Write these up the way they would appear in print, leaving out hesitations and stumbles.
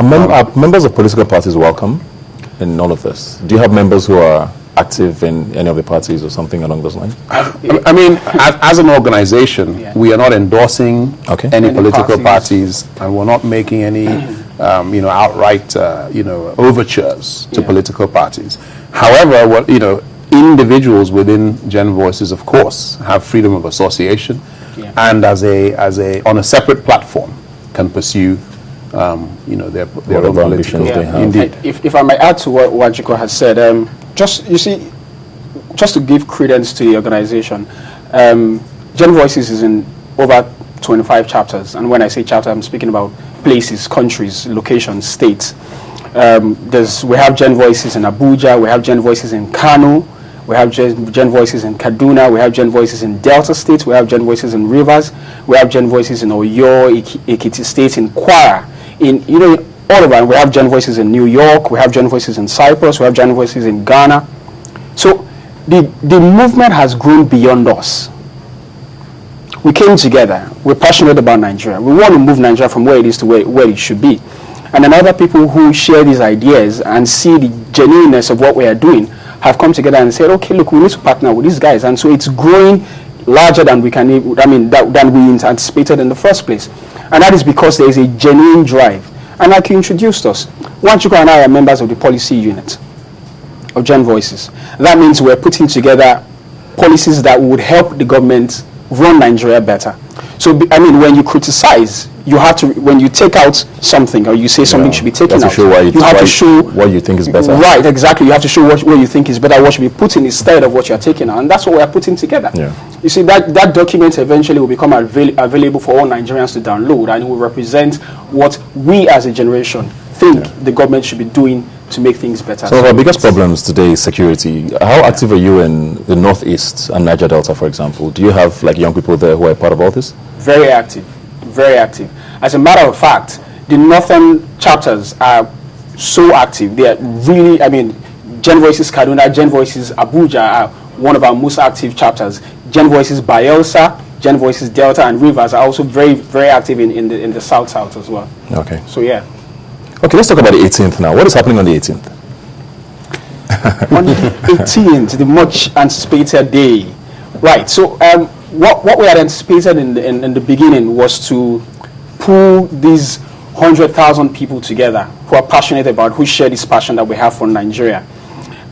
Are members of political parties welcome in all of this? Do you have members who are active in any of the parties or something along those lines? I mean, as an organization, we are not endorsing any political parties, and we're not making any, outright, overtures to political parties. However, individuals within GenVoices, of course, have freedom of association, and on a separate platform, can pursue, their own ambitions they have. Indeed. If I may add to what Nwachukwu has said, just to give credence to the organization, GenVoices is in over 25 chapters, and when I say chapter, I'm speaking about places, countries, locations, states. We have GenVoices in Abuja, we have GenVoices in Kano, we have GenVoices in Kaduna, we have GenVoices in Delta State, we have GenVoices in Rivers, we have GenVoices in Oyo, Ekiti State, in Kwara, all over. We have GenVoices in New York, we have GenVoices in Cyprus, we have GenVoices in Ghana. So the movement has grown beyond us. We came together, we're passionate about Nigeria. We want to move Nigeria from where it is to where it should be. And then other people who share these ideas and see the genuineness of what we are doing have come together and said, okay, look, we need to partner with these guys. And so it's growing larger than we anticipated in the first place. And that is because there is a genuine drive. And like you introduced us, Nwachukwu and I are members of the policy unit of GenVoices. That means we're putting together policies that would help the government run Nigeria better. So, when you criticize, you have to, when you take out something or you say something should be taken out, you have to show what you think is better. Right, exactly. You have to show what you think is better, what should be put in instead of what you are taking out. And that's what we are putting together. Yeah. You see, that document eventually will become available for all Nigerians to download, and it will represent what we as a generation think the government should be doing to make things better. So our biggest problems today is security. How active are you in the Northeast and Niger Delta, for example? Do you have young people there who are part of all this? Very active, very active. As a matter of fact, the northern chapters are so active. They are really, GenVoices Kaduna, GenVoices Abuja are one of our most active chapters. GenVoices Bayelsa, GenVoices Delta and Rivers are also very, very active in the south as well. Okay. So yeah. Okay, let's talk about the 18th now. What is happening on the 18th? On the 18th, the much anticipated day. Right. So what we had anticipated in the beginning was to pull these 100,000 people together who are passionate about, who share this passion that we have for Nigeria,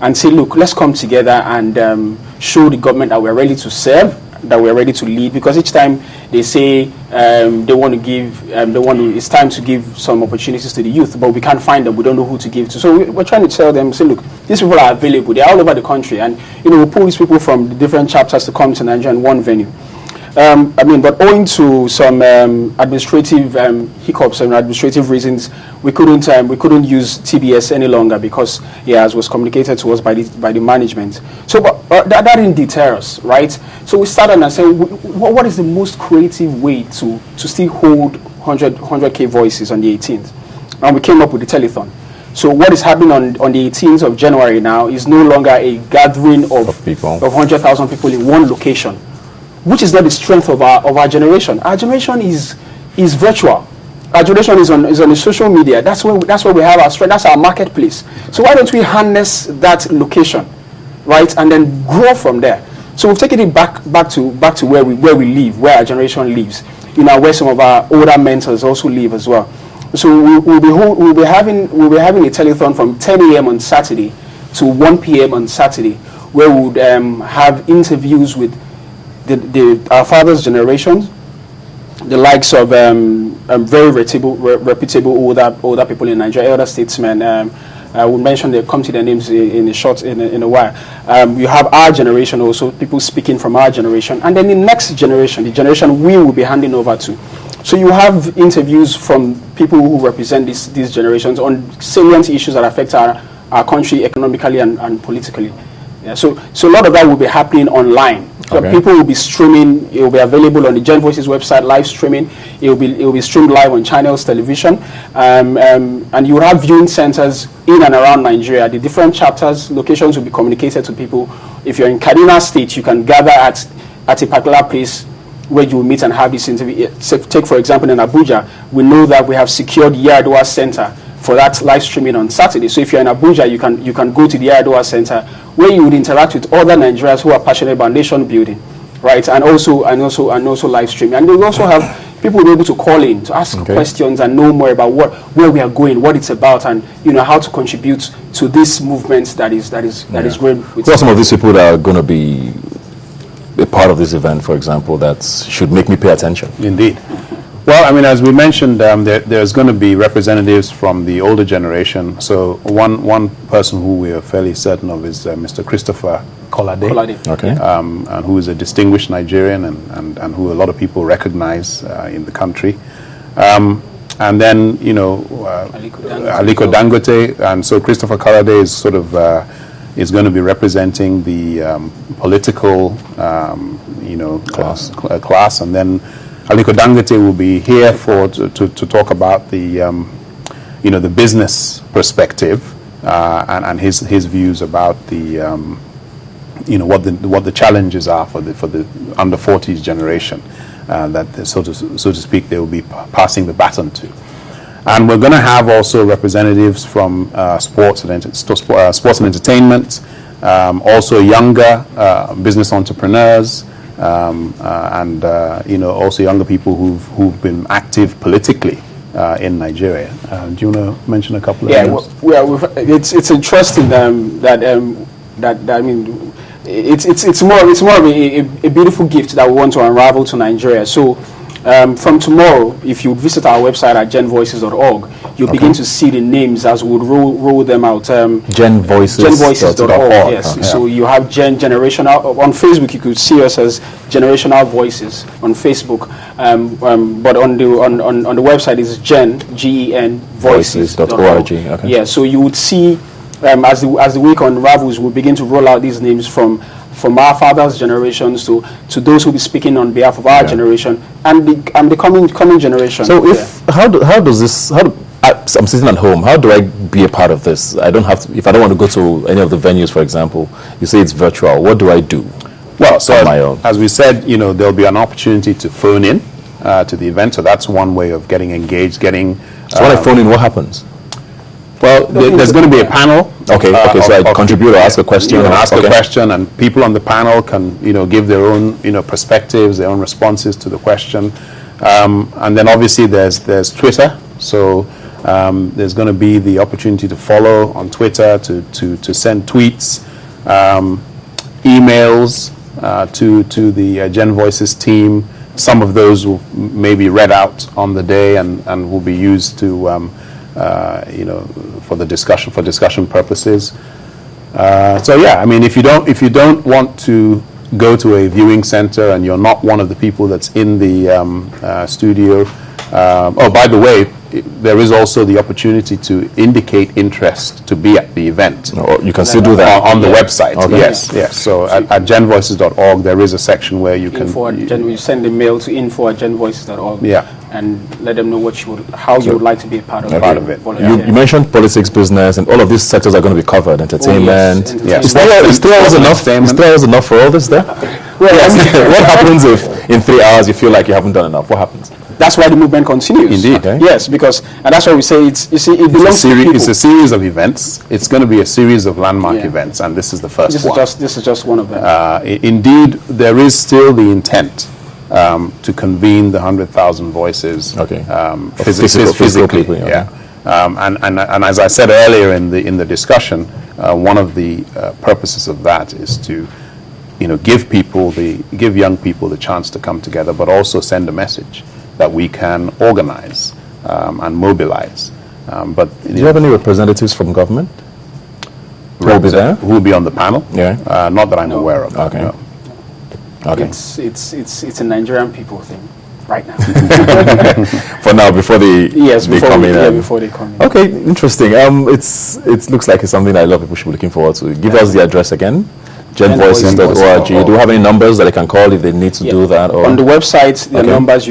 and say, look, let's come together and show the government that we're ready to serve, that we're ready to lead. Because each time they say they want to give, it's time to give some opportunities to the youth, but we can't find them. We don't know who to give to. So we're trying to tell them, say, look, these people are available. They're all over the country, and we pull these people from the different chapters to come to Nigeria in one venue. But owing to some administrative hiccups and administrative reasons, we couldn't use TBS any longer because, as was communicated to us by the management. So, but that didn't deter us, right? So we started and said, what is the most creative way to still hold 100K voices on the 18th? And we came up with the telethon. So what is happening on the 18th of January now is no longer a gathering of 100,000 people in one location, which is not the strength of our generation. Our generation is virtual. Our generation is on the social media. That's where we have our strength. That's our marketplace. So why don't we harness that location, right, and then grow from there? So we've taken it back to where we live, where our generation lives. Where some of our older mentors also live as well. So we'll be having a telethon from 10 a.m. on Saturday to 1 p.m. on Saturday, where we would have interviews with our father's generation, the likes of very reputable older people in Nigeria, elder statesmen. I will mention they come to their names in a while. You have our generation also, people speaking from our generation, and then the next generation, the generation we will be handing over to. So you have interviews from people who represent these generations on salient issues that affect our country economically and politically. Yeah, so a lot of that will be happening online. So people will be streaming. It will be available on the GenVoices website, live streaming. It will be streamed live on channels, television, and you will have viewing centers in and around Nigeria. The different chapters, locations will be communicated to people. If you're in Kaduna State, you can gather at a particular place where you will meet and have this interview. Take, for example, in Abuja, we know that we have secured Yar'Adua Center for that live streaming on Saturday. So if you're in Abuja, you can go to the Yaradua Center, where you would interact with other Nigerians who are passionate about nation building, right? And also live streaming. And they also have people will be able to call in to ask questions and know more about where we are going, what it's about, and how to contribute to this movement that is growing. Who are some of these people that are going to be a part of this event, for example, that should make me pay attention? Indeed. Well, I mean, as we mentioned, there's going to be representatives from the older generation. So one person who we are fairly certain of is Mr. Christopher Kolade. Okay. And who is a distinguished Nigerian and who a lot of people recognize in the country. And then, Aliko Dangote. And so Christopher Kolade is sort of is going to be representing the political, class. And then Aliko Dangote will be here to talk about the the business perspective and his views about the what the challenges are for the under 40s generation that so to speak they will be passing the baton to. And we're going to have also representatives from sports and entertainment, also younger business entrepreneurs. And also younger people who've been active politically in Nigeria. Do you want to mention a couple of names? It's interesting that I mean it's more of a beautiful gift that we want to unravel to Nigeria. So from tomorrow, if you visit our website at GenVoices.org, you'll begin to see the names as we roll them out. GenVoices.org. Yes. So you have Generational on Facebook. You could see us as Generational Voices on Facebook, but on the website is GenVoices.org. Okay. Yeah. So you would see as the week unravels, we'll begin to roll out these names from our fathers' generations to those who will be speaking on behalf of our generation and the coming generation. So I'm sitting at home. How do I be a part of this? I don't have to, if I don't want to go to any of the venues, for example. You say it's virtual. What do I do? Well, so as we said, there'll be an opportunity to phone in to the event. So that's one way of getting engaged. So when I phone in, what happens? Well, there's going to be a panel. Okay. So I contribute or ask a question. You can ask a question, and people on the panel can, give their own, perspectives, their own responses to the question. And then obviously there's Twitter. So there's going to be the opportunity to follow on Twitter, to send tweets, emails to the GenVoices team. Some of those will maybe read out on the day and will be used to. For discussion purposes. So yeah, I mean, if you don't want to go to a viewing center and you're not one of the people that's in the studio. By the way, there is also the opportunity to indicate interest to be at the event. You can still do that on the website. Okay. Yes. So at GenVoices.org, there is a section where you can. You send a mail to info@GenVoices.org. Yeah. And let them know how you would like to be a part of it. You mentioned politics, business, and all of these sectors are going to be covered. Entertainment. Yes. Is 3 hours enough? Is 3 hours enough for all this there? What happens if in 3 hours you feel like you haven't done enough? What happens? That's why the movement continues. Indeed. Okay. Yes, because and that's why we say it belongs to people. It's a series of events. It's going to be a series of landmark events, and this is the first one. This is just one of them. Indeed, there is still the intent to convene the 100,000 voices. Okay. Physically. Yeah. And as I said earlier in the discussion, one of the purposes of that is to, give young people the chance to come together, but also send a message that we can organize and mobilize. But do you have any representatives from government who will be there? Who will be on the panel? Yeah. Not that I'm aware of. Okay. No. Okay. It's a Nigerian people thing right now. For now, before they come in. Before they come in. Okay, interesting. It looks like it's something that a lot of people should be looking forward to. Give us the address again. GenVoices.org. Do you have any numbers that they can call if they need to do that? Or? On the website, the numbers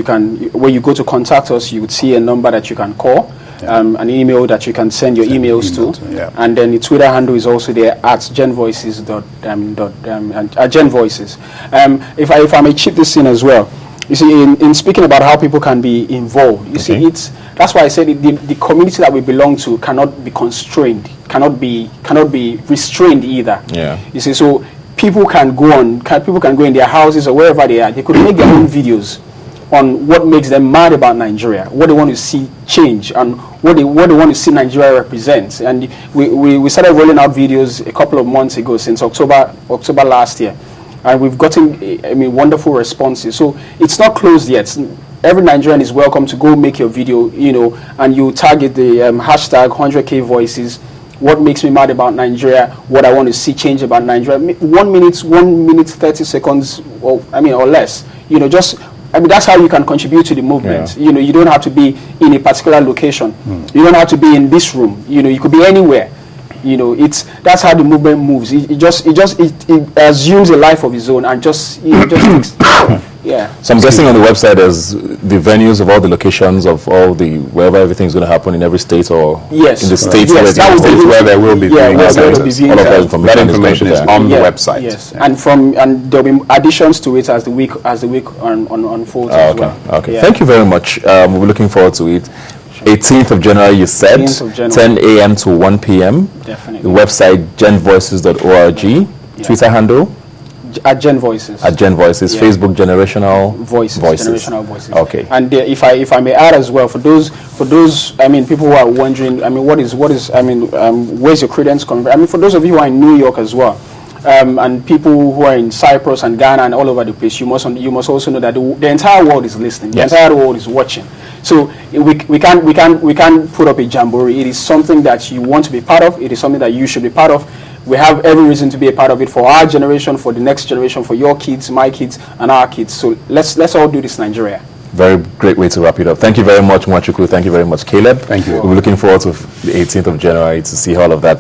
when you go to contact us, you would see a number that you can call, an email that you can send your emails to, and then the Twitter handle is also there at GenVoices. If I may chip this in as well, You see, in speaking about how people can be involved, you see, that's why I said the community that we belong to cannot be constrained, cannot be restrained either. Yeah. You see, so people can go in their houses or wherever they are. They could make their own videos on what makes them mad about Nigeria, what they want to see change, and what they want to see Nigeria represent. And we started rolling out videos a couple of months ago, since October last year, and we've gotten wonderful responses. So it's not closed yet. Every Nigerian is welcome to go make your video, and you target the hashtag 100K voices. What makes me mad about Nigeria? What I want to see change about Nigeria? 1 minute 30 seconds, or less. That's how you can contribute to the movement. Yeah. You don't have to be in a particular location. You don't have to be in this room. You could be anywhere. That's how the movement moves. It assumes a life of its own and just takes. Yeah. So I'm guessing on the website there's the venues of all the locations of all the wherever everything's going to happen in every state, or in the states where there will be viewing. All of that information is on the website. Yes, and there'll be additions to it as the week unfolds. Okay. Yeah. Thank you very much. We'll be looking forward to it. 18th of January, you said, 10 a.m. to 1 p.m. Definitely. The website genvoices.org. Yeah. Twitter handle? At GenVoices. At GenVoices. Yeah. Facebook, Generational Voices. Generational Voices. Okay. And if I may add as well, for those people who are wondering, where's your credence coming? For those of you who are in New York as well, and people who are in Cyprus and Ghana and all over the place, you must also know that the entire world is listening. The entire world is watching. So we can't put up a jamboree. It is something that you want to be part of. It is something that you should be part of. We have every reason to be a part of it for our generation, for the next generation, for your kids, my kids, and our kids. So let's all do this, Nigeria. Very great way to wrap it up. Thank you very much, Nwachukwu. Thank you very much, Caleb. Thank you. We'll be looking forward to the 18th of January to see all of that.